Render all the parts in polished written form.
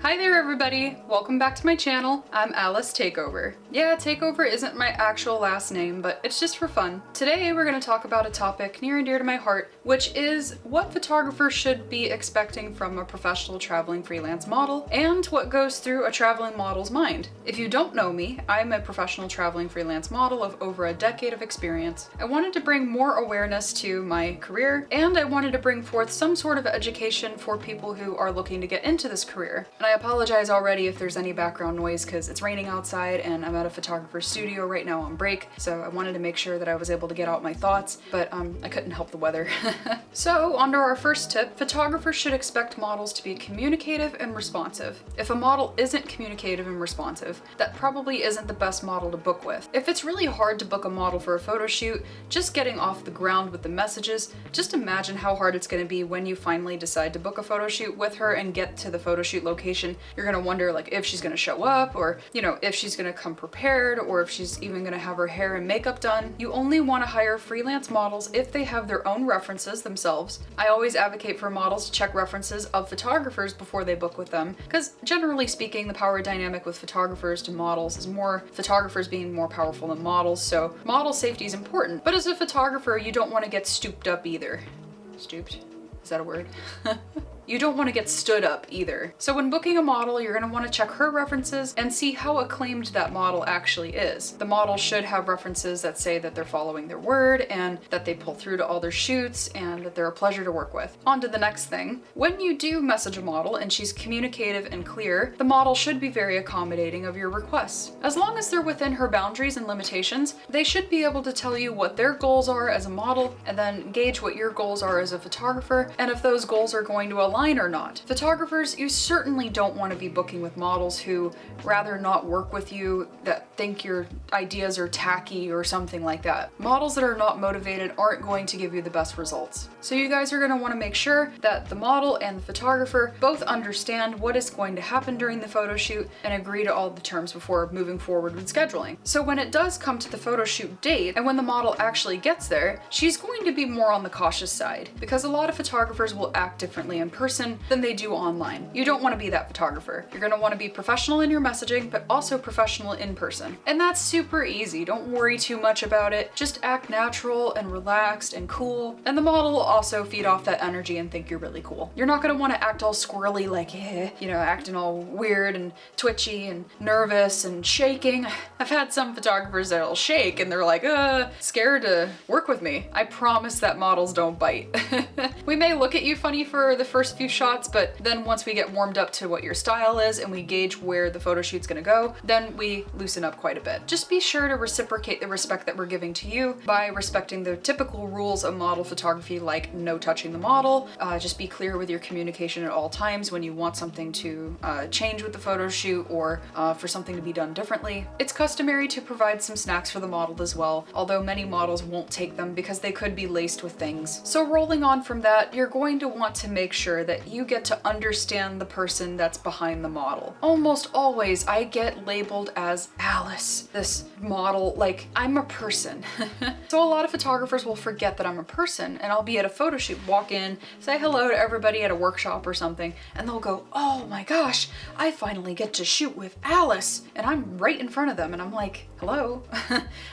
Hi there everybody! Welcome back to my channel. I'm Alice Takeover. Yeah, Takeover isn't my actual last name, but it's just for fun. Today we're going to talk about a topic near and dear to my heart, which is what photographers should be expecting from a professional traveling freelance model, and what goes through a traveling model's mind. If you don't know me, I'm a professional traveling freelance model of over a decade of experience. I wanted to bring more awareness to my career, and I wanted to bring forth some sort of education for people who are looking to get into this career. And I apologize already if there's any background noise because it's raining outside and I'm at a photographer's studio right now on break, so I wanted to make sure that I was able to get out my thoughts, but I couldn't help the weather. So, on to our first tip, photographers should expect models to be communicative and responsive. If a model isn't communicative and responsive, that probably isn't the best model to book with. If it's really hard to book a model for a photo shoot, just getting off the ground with the messages, just imagine how hard it's going to be when you finally decide to book a photo shoot with her and get to the photo shoot location. You're gonna wonder like if she's gonna show up, or if she's gonna come prepared, or if she's even gonna have her hair and makeup done. You only want to hire freelance models if they have their own references themselves. I always advocate for models to check references of photographers before they book with them, because generally speaking, the power dynamic with photographers to models is more photographers being more powerful than models, so model safety is important. But as a photographer, you don't want to get stooped up either. Stooped? Is that a word? You don't want to get stood up either. So when booking a model, you're going to want to check her references and see how acclaimed that model actually is. The model should have references that say that they're following their word and that they pull through to all their shoots and that they're a pleasure to work with. On to the next thing. When you do message a model and she's communicative and clear, the model should be very accommodating of your requests. As long as they're within her boundaries and limitations, they should be able to tell you what their goals are as a model and then gauge what your goals are as a photographer and if those goals are going to align or not. Photographers, you certainly don't want to be booking with models who rather not work with you, that think your ideas are tacky or something like that. Models that are not motivated aren't going to give you the best results. So you guys are going to want to make sure that the model and the photographer both understand what is going to happen during the photo shoot and agree to all the terms before moving forward with scheduling. So when it does come to the photo shoot date and when the model actually gets there, she's going to be more on the cautious side because a lot of photographers will act differently in person than they do online. You don't want to be that photographer. You're going to want to be professional in your messaging, but also professional in person. And that's super easy. Don't worry too much about it. Just act natural and relaxed and cool. And the model will also feed off that energy and think you're really cool. You're not going to want to act all squirrely like, acting all weird and twitchy and nervous and shaking. I've had some photographers that'll shake and they're like, scared to work with me. I promise that models don't bite. We may look at you funny for the first few shots, but then once we get warmed up to what your style is and we gauge where the photo shoot's gonna go, then we loosen up quite a bit. Just be sure to reciprocate the respect that we're giving to you by respecting the typical rules of model photography, like no touching the model. Just be clear with your communication at all times when you want something to change with the photo shoot or for something to be done differently. It's customary to provide some snacks for the model as well, although many models won't take them because they could be laced with things. So rolling on from that, you're going to want to make sure that you get to understand the person that's behind the model. Almost always I get labeled as Alice, this model, like I'm a person. So a lot of photographers will forget that I'm a person, and I'll be at a photo shoot, walk in, say hello to everybody at a workshop or something, and they'll go, oh my gosh, I finally get to shoot with Alice. And I'm right in front of them and I'm like, hello,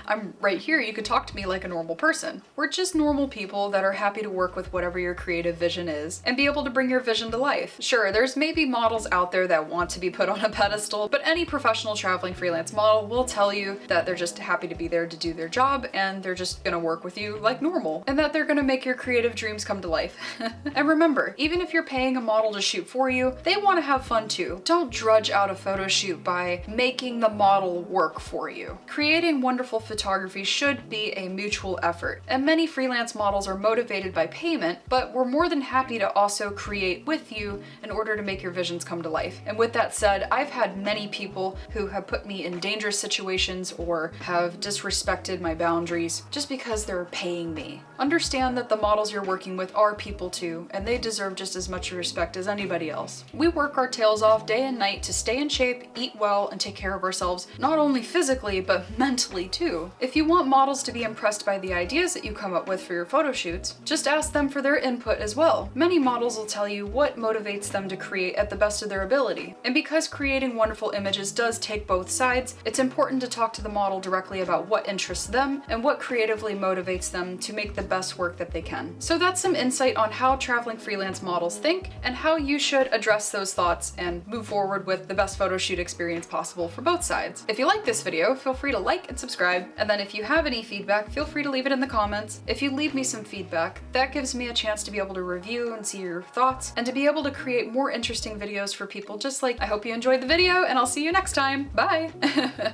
I'm right here. You could talk to me like a normal person. We're just normal people that are happy to work with whatever your creative vision is and be able to bring your vision to life. Sure, there's maybe models out there that want to be put on a pedestal, but any professional traveling freelance model will tell you that they're just happy to be there to do their job and they're just gonna work with you like normal and that they're gonna make your creative dreams come to life. And remember, even if you're paying a model to shoot for you, they want to have fun too. Don't drudge out a photo shoot by making the model work for you. Creating wonderful photography should be a mutual effort, and many freelance models are motivated by payment, but we're more than happy to also create with you in order to make your visions come to life. And with that said, I've had many people who have put me in dangerous situations or have disrespected my boundaries just because they're paying me. Understand that the models you're working with are people too, and they deserve just as much respect as anybody else. We work our tails off day and night to stay in shape, eat well, and take care of ourselves, not only physically, but mentally too. If you want models to be impressed by the ideas that you come up with for your photo shoots, just ask them for their input as well. Many models will tell tell you what motivates them to create at the best of their ability. And because creating wonderful images does take both sides, it's important to talk to the model directly about what interests them and what creatively motivates them to make the best work that they can. So that's some insight on how traveling freelance models think and how you should address those thoughts and move forward with the best photo shoot experience possible for both sides. If you like this video, feel free to like and subscribe, and then if you have any feedback, feel free to leave it in the comments. If you leave me some feedback, that gives me a chance to be able to review and see your thoughts and to be able to create more interesting videos for people just like. I hope you enjoyed the video, and I'll see you next time. Bye!